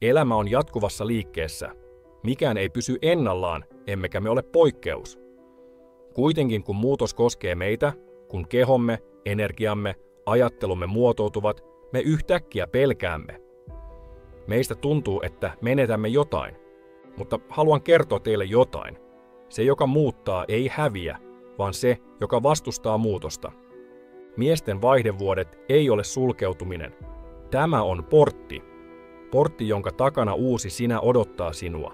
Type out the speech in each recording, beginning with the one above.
Elämä on jatkuvassa liikkeessä. Mikään ei pysy ennallaan, emmekä me ole poikkeus. Kuitenkin kun muutos koskee meitä, kun kehomme, energiamme, ajattelumme muotoutuvat, me yhtäkkiä pelkäämme. Meistä tuntuu, että menetämme jotain, mutta haluan kertoa teille jotain. Se, joka muuttaa, ei häviä, vaan se, joka vastustaa muutosta. Miesten vaihdevuodet ei ole sulkeutuminen. Tämä on portti. Portti, jonka takana uusi sinä odottaa sinua.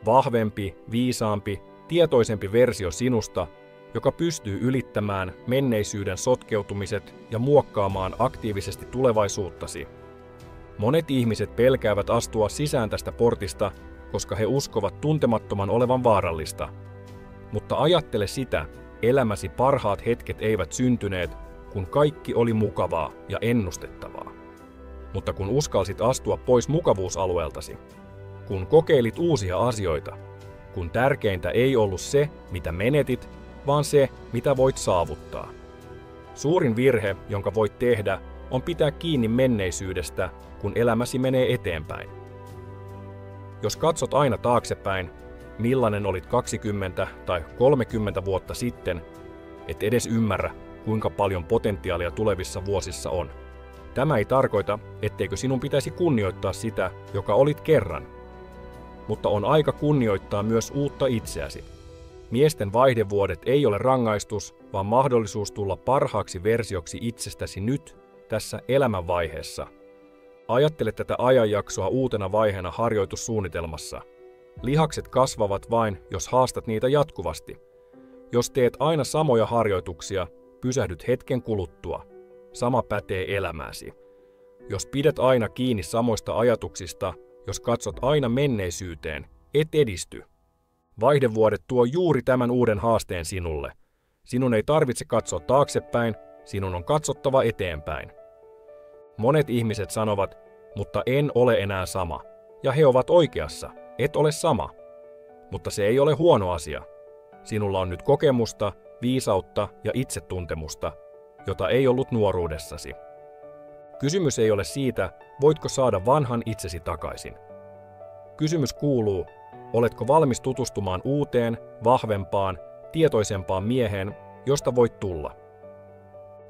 Vahvempi, viisaampi, tietoisempi versio sinusta, joka pystyy ylittämään menneisyyden sotkeutumiset ja muokkaamaan aktiivisesti tulevaisuuttasi. Monet ihmiset pelkäävät astua sisään tästä portista, koska he uskovat tuntemattoman olevan vaarallista. Mutta ajattele sitä, elämäsi parhaat hetket eivät syntyneet, kun kaikki oli mukavaa ja ennustettavaa. Mutta kun uskalsit astua pois mukavuusalueeltasi, kun kokeilit uusia asioita, kun tärkeintä ei ollut se, mitä menetit, vaan se, mitä voit saavuttaa. Suurin virhe, jonka voit tehdä, on pitää kiinni menneisyydestä, kun elämäsi menee eteenpäin. Jos katsot aina taaksepäin, millainen olit 20 tai 30 vuotta sitten, et edes ymmärrä, kuinka paljon potentiaalia tulevissa vuosissa on. Tämä ei tarkoita, etteikö sinun pitäisi kunnioittaa sitä, joka olit kerran. Mutta on aika kunnioittaa myös uutta itseäsi. Miesten vaihdevuodet ei ole rangaistus, vaan mahdollisuus tulla parhaaksi versioksi itsestäsi nyt, tässä elämänvaiheessa. Ajattele tätä ajanjaksoa uutena vaiheena harjoitussuunnitelmassa. Lihakset kasvavat vain, jos haastat niitä jatkuvasti. Jos teet aina samoja harjoituksia, pysähdyt hetken kuluttua. Sama pätee elämääsi. Jos pidät aina kiinni samoista ajatuksista, jos katsot aina menneisyyteen, et edisty. Vaihdevuodet tuo juuri tämän uuden haasteen sinulle. Sinun ei tarvitse katsoa taaksepäin, sinun on katsottava eteenpäin. Monet ihmiset sanovat, mutta en ole enää sama. Ja he ovat oikeassa, et ole sama. Mutta se ei ole huono asia. Sinulla on nyt kokemusta, viisautta ja itsetuntemusta, jota ei ollut nuoruudessasi. Kysymys ei ole siitä, voitko saada vanhan itsesi takaisin. Kysymys kuuluu, oletko valmis tutustumaan uuteen, vahvempaan, tietoisempaan mieheen, josta voit tulla.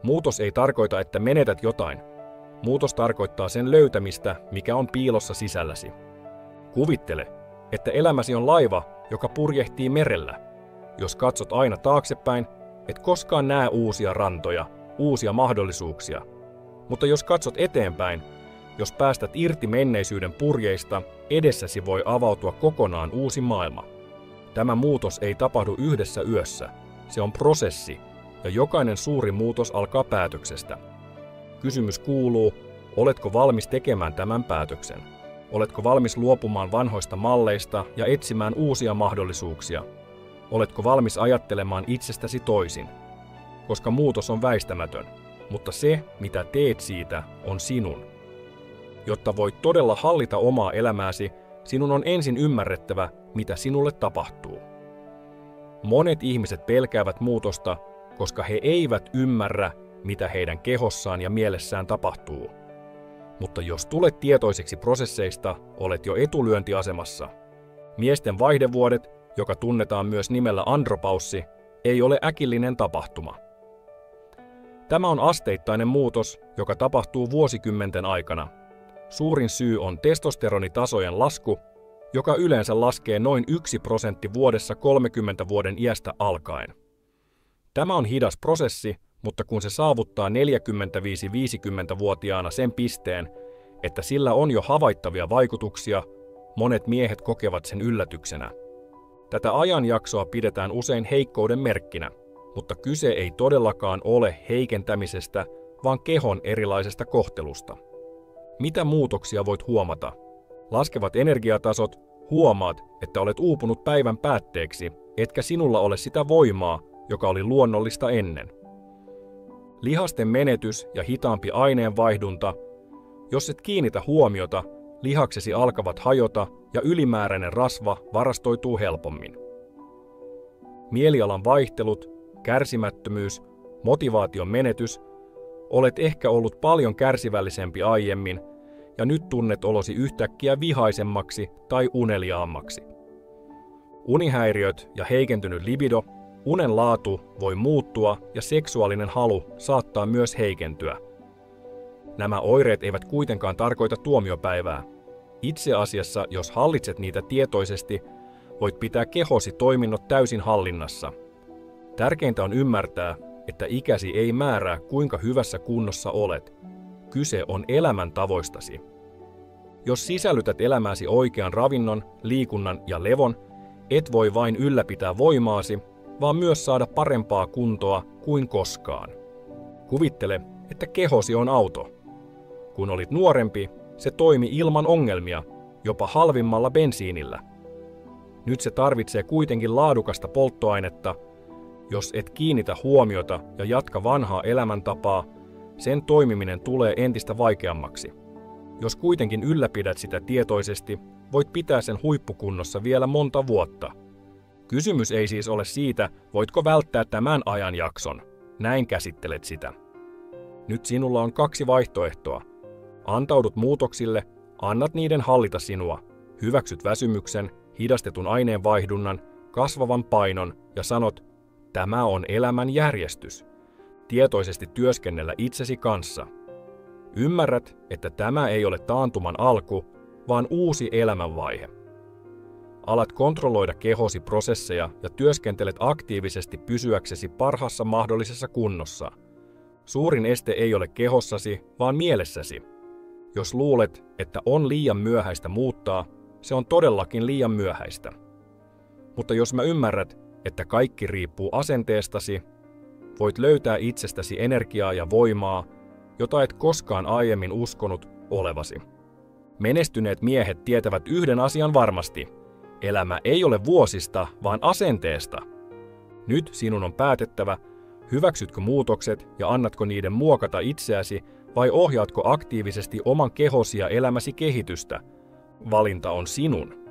Muutos ei tarkoita, että menetät jotain. Muutos tarkoittaa sen löytämistä, mikä on piilossa sisälläsi. Kuvittele, että elämäsi on laiva, joka purjehtii merellä. Jos katsot aina taaksepäin, et koskaan näe uusia rantoja, uusia mahdollisuuksia. Mutta jos katsot eteenpäin, jos päästät irti menneisyyden purjeista, edessäsi voi avautua kokonaan uusi maailma. Tämä muutos ei tapahdu yhdessä yössä. Se on prosessi, ja jokainen suuri muutos alkaa päätöksestä. Kysymys kuuluu, oletko valmis tekemään tämän päätöksen? Oletko valmis luopumaan vanhoista malleista ja etsimään uusia mahdollisuuksia? Oletko valmis ajattelemaan itsestäsi toisin? Koska muutos on väistämätön, mutta se, mitä teet siitä, on sinun. Jotta voit todella hallita omaa elämääsi, sinun on ensin ymmärrettävä, mitä sinulle tapahtuu. Monet ihmiset pelkäävät muutosta, koska he eivät ymmärrä, mitä heidän kehossaan ja mielessään tapahtuu. Mutta jos tulet tietoiseksi prosesseista, olet jo etulyöntiasemassa. Miesten vaihdevuodet, joka tunnetaan myös nimellä andropaussi, ei ole äkillinen tapahtuma. Tämä on asteittainen muutos, joka tapahtuu vuosikymmenten aikana. Suurin syy on testosteronitasojen lasku, joka yleensä laskee noin 1% vuodessa 30 vuoden iästä alkaen. Tämä on hidas prosessi, mutta kun se saavuttaa 45-50-vuotiaana sen pisteen, että sillä on jo havaittavia vaikutuksia, monet miehet kokevat sen yllätyksenä. Tätä ajanjaksoa pidetään usein heikkouden merkkinä, mutta kyse ei todellakaan ole heikentämisestä, vaan kehon erilaisesta kohtelusta. Mitä muutoksia voit huomata? Laskevat energiatasot, huomaat, että olet uupunut päivän päätteeksi, etkä sinulla ole sitä voimaa, joka oli luonnollista ennen. Lihasten menetys ja hitaampi aineenvaihdunta. Jos et kiinnitä huomiota, lihaksesi alkavat hajota ja ylimääräinen rasva varastoituu helpommin. Mielialan vaihtelut, kärsimättömyys, motivaation menetys. Olet ehkä ollut paljon kärsivällisempi aiemmin ja nyt tunnet olosi yhtäkkiä vihaisemmaksi tai uneliaammaksi. Unihäiriöt ja heikentynyt libido, unen laatu voi muuttua ja seksuaalinen halu saattaa myös heikentyä. Nämä oireet eivät kuitenkaan tarkoita tuomiopäivää. Itse asiassa, jos hallitset niitä tietoisesti, voit pitää kehosi toiminnot täysin hallinnassa. Tärkeintä on ymmärtää, että ikäsi ei määrää, kuinka hyvässä kunnossa olet. Kyse on elämäntavoistasi. Jos sisällytät elämääsi oikean ravinnon, liikunnan ja levon, et voi vain ylläpitää voimaasi, vaan myös saada parempaa kuntoa kuin koskaan. Kuvittele, että kehosi on auto. Kun olit nuorempi, se toimi ilman ongelmia, jopa halvimmalla bensiinillä. Nyt se tarvitsee kuitenkin laadukasta polttoainetta. Jos et kiinnitä huomiota ja jatka vanhaa elämäntapaa, sen toimiminen tulee entistä vaikeammaksi. Jos kuitenkin ylläpidät sitä tietoisesti, voit pitää sen huippukunnossa vielä monta vuotta. Kysymys ei siis ole siitä, voitko välttää tämän ajanjakson. Näin käsittelet sitä. Nyt sinulla on 2 vaihtoehtoa. Antaudut muutoksille, annat niiden hallita sinua, hyväksyt väsymyksen, hidastetun aineenvaihdunnan, kasvavan painon ja sanot, tämä on elämän järjestys. Tietoisesti työskennellä itsesi kanssa. Ymmärrät, että tämä ei ole taantuman alku, vaan uusi elämänvaihe. Alat kontrolloida kehosi prosesseja ja työskentelet aktiivisesti pysyäksesi parhaassa mahdollisessa kunnossa. Suurin este ei ole kehossasi, vaan mielessäsi. Jos luulet, että on liian myöhäistä muuttaa, se on todellakin liian myöhäistä. Mutta jos mä ymmärrät, että kaikki riippuu asenteestasi, voit löytää itsestäsi energiaa ja voimaa, jota et koskaan aiemmin uskonut olevasi. Menestyneet miehet tietävät yhden asian varmasti. Elämä ei ole vuosista, vaan asenteesta. Nyt sinun on päätettävä, hyväksytkö muutokset ja annatko niiden muokata itseäsi vai ohjaatko aktiivisesti oman kehosi ja elämäsi kehitystä. Valinta on sinun.